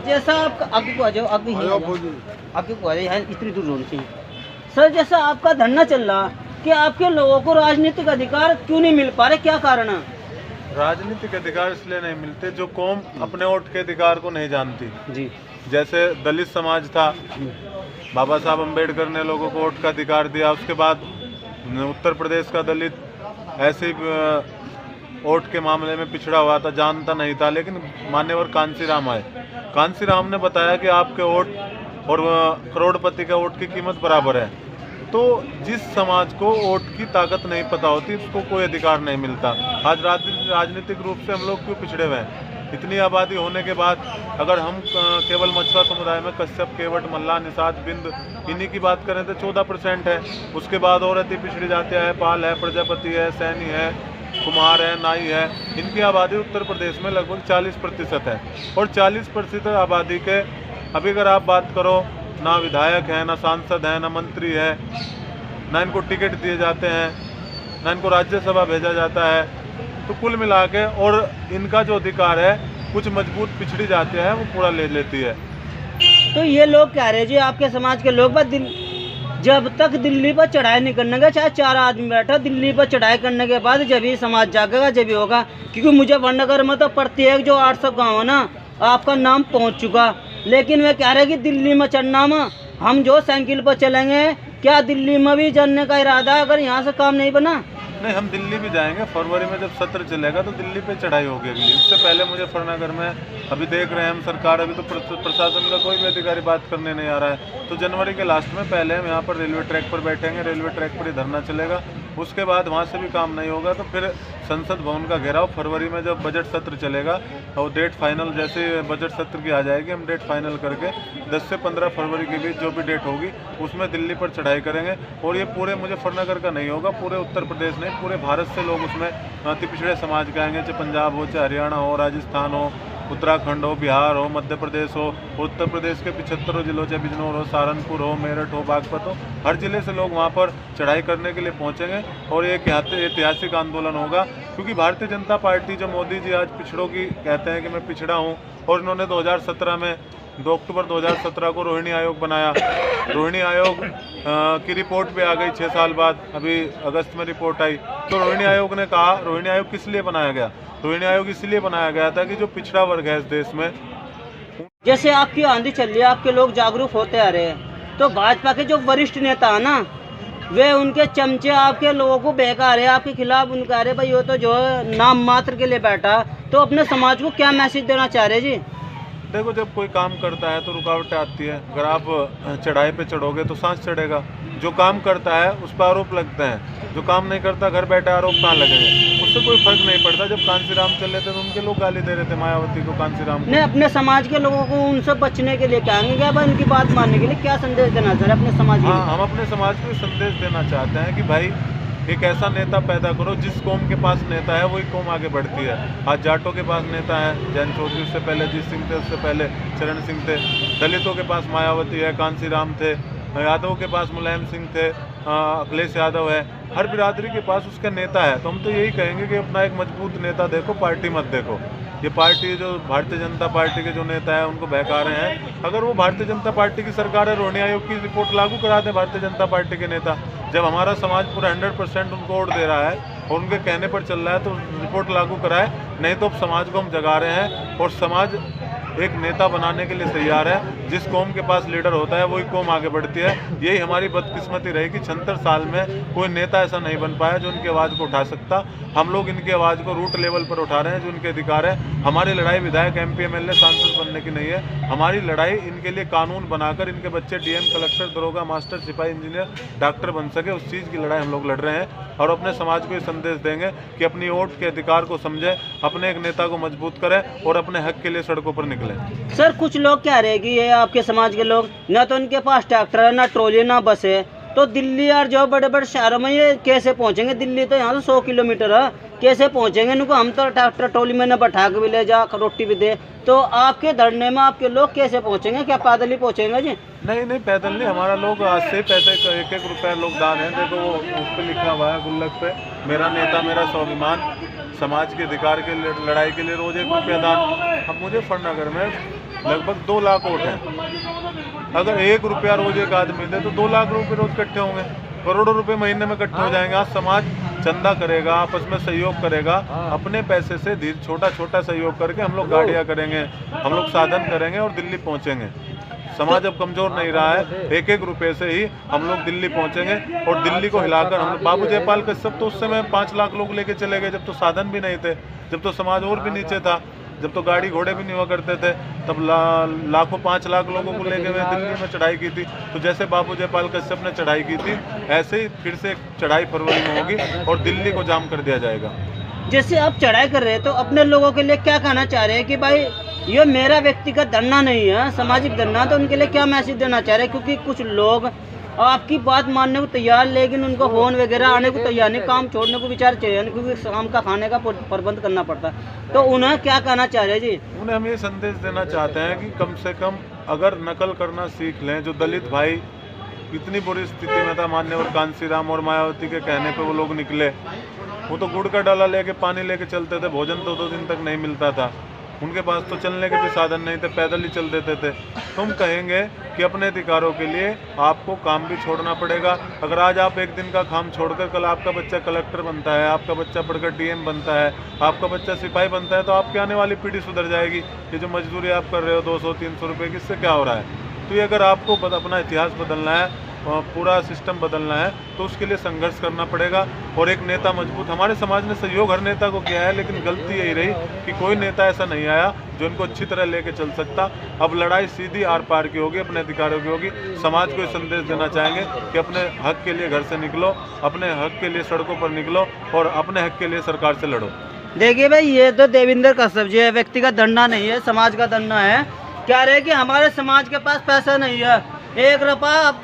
जैसा आपका आगे को आ जाओ, आगे को आ जाओ, यहाँ इतनी दूर होनी चाहिए। सर जैसा आपका धरना चल रहा कि आपके लोगों को राजनीतिक अधिकार क्यों नहीं मिल पा रहे, क्या कारण है? राजनीतिक अधिकार इसलिए नहीं मिलते जो कौम अपने वोट के अधिकार को नहीं जानती जी। जैसे दलित समाज था, बाबा साहब अम्बेडकर ने लोगों को वोट का अधिकार दिया। उसके बाद उत्तर प्रदेश का दलित ऐसे वोट के मामले में पिछड़ा हुआ था, जानता नहीं था, लेकिन मान्यवर कांसीराम आए। कांसीराम ने बताया कि आपके वोट और करोड़पति का वोट की कीमत बराबर है। तो जिस समाज को वोट की ताकत नहीं पता होती उसको कोई अधिकार नहीं मिलता। आज राजनीतिक रूप से हम लोग क्यों पिछड़े हुए हैं? इतनी आबादी होने के बाद अगर हम केवल मछुआ समुदाय में कश्यप, केवट, मल्लाह, निषाद, बिंद इन्हीं की बात करें तो 14% है। उसके बाद और अति पिछड़ी जातियाँ है, पाल है, प्रजापति है, सैनी है, कुम्हार है, नाई है। इनकी आबादी उत्तर प्रदेश में लगभग 40% है। और 40% आबादी के अभी अगर आप बात करो, ना विधायक है, ना सांसद है, ना मंत्री है, ना इनको टिकट दिए जाते हैं, ना इनको राज्यसभा भेजा जाता है। तो कुल मिला के और इनका जो अधिकार है कुछ मजबूत पिछड़ी जाते हैं वो पूरा ले लेती है। तो ये लोग कह रहे जी, आपके समाज के लोग जब तक दिल्ली पर चढ़ाई नहीं करने का, चाहे 4 आदमी बैठा, दिल्ली पर चढ़ाई करने के बाद जब ही समाज जागेगा, जब ही होगा। क्योंकि मुजफ्फरनगर में तो प्रत्येक जो 800 गाँव है ना, आपका नाम पहुँच चुका। लेकिन वे कह रहे कि दिल्ली में चढ़ना में हम जो साइकिल पर चलेंगे, क्या दिल्ली में भी जाने का इरादा है अगर यहाँ से काम नहीं बना? नहीं, हम दिल्ली भी जाएंगे। फरवरी में जब सत्र चलेगा तो दिल्ली पे चढ़ाई होगी अगली। उससे पहले मुजफ्फरनगर में अभी देख रहे हैं हम सरकार, अभी तो प्रशासन का कोई भी अधिकारी बात करने नहीं आ रहा है। तो जनवरी के लास्ट में पहले हम यहाँ पर रेलवे ट्रैक पर बैठेंगे, रेलवे ट्रैक पर ही धरना चलेगा। उसके बाद वहाँ से भी काम नहीं होगा तो फिर संसद भवन का घेराव। फरवरी में जब बजट सत्र चलेगा और डेट फाइनल, जैसे बजट सत्र की आ जाएगी, हम डेट फाइनल करके 10 से 15 फरवरी के बीच जो भी डेट होगी उसमें दिल्ली पर चढ़ाई करेंगे। और ये पूरे मुजफ्फरनगर का नहीं होगा, पूरे उत्तर प्रदेश नहीं, पूरे भारत से लोग उसमें अति पिछड़े समाज के आएंगे। चाहे पंजाब हो, चाहे हरियाणा हो, राजस्थान हो, उत्तराखंड हो, बिहार हो, मध्य प्रदेश हो, उत्तर प्रदेश के 75 जिलों, चाहे बिजनौर हो, सहारनपुर हो, मेरठ हो, बागपत हो, हर जिले से लोग वहाँ पर चढ़ाई करने के लिए पहुँचेंगे। और ये ऐतिहासिक आंदोलन होगा क्योंकि भारतीय जनता पार्टी, जो मोदी जी आज पिछड़ों की कहते हैं कि मैं पिछड़ा हूँ, और इन्होंने 2017 में 2 अक्टूबर 2017 को रोहिणी आयोग बनाया। रोहिणी आयोग की रिपोर्ट भी आ गई 6 साल बाद, अभी अगस्त में रिपोर्ट आई। तो रोहिणी आयोग ने कहा, रोहिणी आयोग किस लिए बनाया गया? रोहिणी आयोग इसलिए बनाया गया था कि जो पिछड़ा वर्ग है इस देश में। जैसे आपकी आंधी चल रही है, आपके लोग जागरूक होते आ रहे हैं, तो भाजपा के जो वरिष्ठ नेता है ना, वे उनके चमचे आपके लोगों को बहका रहे, आपके खिलाफ उनका रहे भाई वो तो जो है नाम मात्र के लिए बैठा। तो अपने समाज को क्या मैसेज देना चाह रहे जी? देखो, जब कोई काम करता है तो रुकावटें आती है। अगर आप चढ़ाई पे चढ़ोगे तो सांस चढ़ेगा। जो काम करता है उस पर आरोप लगते हैं, जो काम नहीं करता घर बैठे आरोप कहाँ लगेंगे? उससे कोई फर्क नहीं पड़ता। जब कांसीराम चले थे तो उनके लोग गाली दे रहे थे मायावती को, कांसीराम को। नहीं, अपने समाज के लोगों को उनसे बचने के लिए कहेंगे क्या, उनकी बात मानने के लिए क्या संदेश देना चाह रहे अपने समाज के? हाँ, हम अपने समाज को संदेश देना चाहते हैं कि भाई एक ऐसा नेता पैदा करो, जिस कौम के पास नेता है वही कौम आगे बढ़ती है। आज जाटों के पास नेता है जैन चौधरी, उससे पहले जीत सिंह थे, उससे पहले चरण सिंह थे। दलितों के पास मायावती है, कांसीराम थे। यादवों के पास मुलायम सिंह थे, अखिलेश यादव है। हर बिरादरी के पास उसका नेता है। तो हम तो यही कहेंगे कि अपना एक मजबूत नेता देखो, पार्टी मत देखो। ये पार्टी जो भारतीय जनता पार्टी के जो नेता है उनको बहका रहे हैं। अगर वो भारतीय जनता पार्टी की सरकार है, रोहिणी आयोग की रिपोर्ट लागू करा दें भारतीय जनता पार्टी के नेता। जब हमारा समाज पूरा 100% उनको वोट दे रहा है और उनके कहने पर चल रहा है तो रिपोर्ट लागू कराए। नहीं तो समाज को हम जगा रहे हैं और समाज एक नेता बनाने के लिए तैयार है। जिस कौम के पास लीडर होता है वही कौम आगे बढ़ती है। यही हमारी बदकिस्मती रही कि 76 साल में कोई नेता ऐसा नहीं बन पाया जो इनकी आवाज़ को उठा सकता। हम लोग इनकी आवाज़ को रूट लेवल पर उठा रहे हैं, जो इनके अधिकार है। हमारी लड़ाई विधायक, MP, MLA, सांसद बनने की नहीं है। हमारी लड़ाई इनके लिए कानून बनाकर इनके बच्चे DM, कलेक्टर, दरोगा, मास्टर, सिपाही, इंजीनियर, डॉक्टर बन सके, उस चीज़ की लड़ाई हम लोग लड़ रहे हैं। और अपने समाज को ये संदेश देंगे कि अपनी वोट के अधिकार को समझें, अपने एक नेता को मजबूत करें और अपने हक के लिए सड़कों पर निकलें। सर, कुछ लोग कह रहे हैं कि ये आपके समाज के लोग, ना तो इनके पास ट्रैक्टर है, ना ट्रॉली, ना बस है, तो दिल्ली और जो बड़े बड़े शहरों में ये कैसे पहुंचेंगे? दिल्ली तो यहाँ से 100 किलोमीटर है, कैसे पहुंचेंगे इनको? हम तो ट्रैक्टर ट्रॉली में न बैठा के भी ले जा, रोटी भी दे। तो आपके धरने में आपके लोग कैसे पहुंचेंगे? क्या पैदल ही पहुंचेंगे जी? नहीं, पैदल नहीं। हमारा लोग आज से पैसे 1-1 रुपया लोग दान है। देखो वो उस पर लिखा हुआ है गुल्लक पे, मेरा नेता मेरा स्वाभिमान। समाज के अधिकार के लड़ाई के लिए रोज 1 रुपया दान। अब मुजफ्फरनगर में लगभग 2 लाख वोट हैं। अगर 1 रुपया रोज एक आदमी दे तो 2 लाख रुपए रोज इकट्ठे होंगे, करोड़ों रुपए महीने में इकट्ठे हो जाएंगे। आज समाज चंदा करेगा, आपस में सहयोग करेगा, अपने पैसे से धीरे छोटा छोटा सहयोग करके हम लोग गाड़ियाँ करेंगे, हम लोग साधन करेंगे और दिल्ली पहुँचेंगे। समाज अब कमजोर नहीं रहा है, 1-1 रुपए से ही हम लोग दिल्ली पहुंचेंगे और दिल्ली को हिलाकर हम लोग। बाबू जयपाल कश्यप तो उस समय 5 लाख लोग लेके चले गए, जब तो साधन भी नहीं थे, जब तो समाज और भी नीचे था, जब तो गाड़ी घोड़े भी नहीं हुआ करते थे, तब लाखों 5 लाख लोगों को लेके वे दिल्ली में चढ़ाई की थी। तो जैसे बाबू जयपाल कश्यप ने चढ़ाई की थी, ऐसे ही फिर से चढ़ाई फरवरी में होगी और दिल्ली को जाम कर दिया जाएगा। जैसे आप चढ़ाई कर रहे हैं तो अपने लोगों के लिए क्या कहना चाह रहे हैं कि भाई ये मेरा व्यक्तिगत धरना नहीं है, सामाजिक धरना, तो उनके लिए क्या मैसेज देना चाह रहे हैं? क्योंकि कुछ लोग आपकी बात मानने को तैयार, लेकिन उनको फोन वगैरह आने को तैयार नहीं, काम छोड़ने को विचार चाहिए, क्योंकि शाम का खाने का प्रबंध करना पड़ता है। तो उन्हें क्या कहना चाह रहे हैं जी? उन्हें हम ये संदेश देना चाहते हैं कि कम से कम अगर नकल करना सीख लें, जो दलित भाई इतनी बुरी स्थिति में था, मान्यवर कांसीराम और मायावती के कहने पे वो लोग निकले, वो तो गुड़ का डाला लेके पानी लेके चलते थे, भोजन तो 2 दिन तक नहीं मिलता था, उनके पास तो चलने के भी साधन नहीं थे, पैदल ही चल देते थे। तुम कहेंगे कि अपने अधिकारों के लिए आपको काम भी छोड़ना पड़ेगा। अगर आज आप एक दिन का काम छोड़कर कल आपका बच्चा कलेक्टर बनता है, आपका बच्चा पढ़कर डीएम बनता है, आपका बच्चा सिपाही बनता है, तो आपकी आने वाली पीढ़ी सुधर जाएगी। ये जो मजदूरी आप कर रहे हो 200-300 रुपये की, इससे क्या हो रहा है? तो ये अगर आपको अपना इतिहास बदलना है, पूरा सिस्टम बदलना है, तो उसके लिए संघर्ष करना पड़ेगा। और एक नेता मजबूत, हमारे समाज ने सहयोग हर नेता को किया है, लेकिन गलती यही रही कि कोई नेता ऐसा नहीं आया जो इनको अच्छी तरह लेके चल सकता। अब लड़ाई सीधी आर पार की होगी, अपने अधिकारों की होगी। समाज को संदेश देना चाहेंगे कि अपने हक के लिए घर से निकलो, अपने हक के लिए सड़कों पर निकलो और अपने हक के लिए सरकार से लड़ो। देखिए भाई, ये तो देवेंद्र कश्यप जी है, व्यक्तिगत धरना नहीं है, समाज का धरना है। क्या रहे कि हमारे समाज के पास पैसा नहीं है, 1 रुपया आपके